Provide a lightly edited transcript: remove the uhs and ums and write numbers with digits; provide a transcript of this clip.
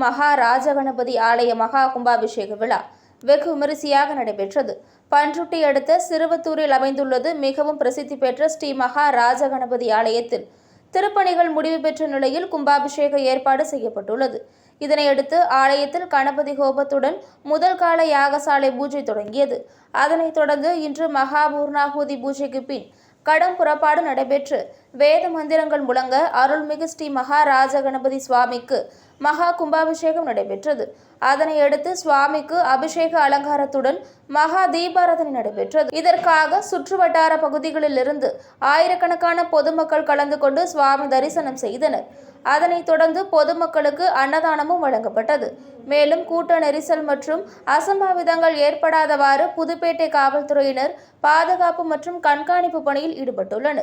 மகா ராஜகணபதி ஆலய மகா கும்பாபிஷேக விழா வெகு விமரிசையாக நடைபெற்றது. பண்ருட்டி அடுத்த சிறுவத்தூரில் அமைந்துள்ளது மிகவும் பிரசித்தி பெற்ற ஸ்ரீ மகா ராஜகணபதி ஆலயத்தில் திருப்பணிகள் முடிவு பெற்ற நிலையில் கும்பாபிஷேக ஏற்பாடு செய்யப்பட்டுள்ளது. இதனையடுத்து ஆலயத்தில் கணபதி ஹோமத்துடன் முதல் கால யாகசாலை பூஜை தொடங்கியது. அதனைத் தொடர்ந்து இன்று மகா பூர்ணாகுதி பூஜைக்கு பின் கடம் புறப்பாடு நடைபெற்று வேத மந்திரங்கள் முழங்க அருள்மிகு ஸ்ரீ மகா ராஜகணபதி சுவாமிக்கு மகா கும்பாபிஷேகம் நடைபெற்றது. அதனையடுத்து சுவாமிக்கு அபிஷேக அலங்காரத்துடன் மகா தீபாராதனை நடைபெற்றது. இதற்காக சுற்றுவட்டார பகுதிகளில் இருந்து ஆயிரக்கணக்கான பொதுமக்கள் கலந்து கொண்டு சுவாமி தரிசனம் செய்தனர். அதனைத் தொடர்ந்து பொதுமக்களுக்கு அன்னதானமும் வழங்கப்பட்டது. மேலும் கூட்ட நெரிசல் மற்றும் அசம்பாவிதங்கள் ஏற்படாதவாறு புதுப்பேட்டை காவல்துறையினர் பாதுகாப்பு மற்றும் கண்காணிப்பு பணியில் ஈடுபட்டுள்ளனர்.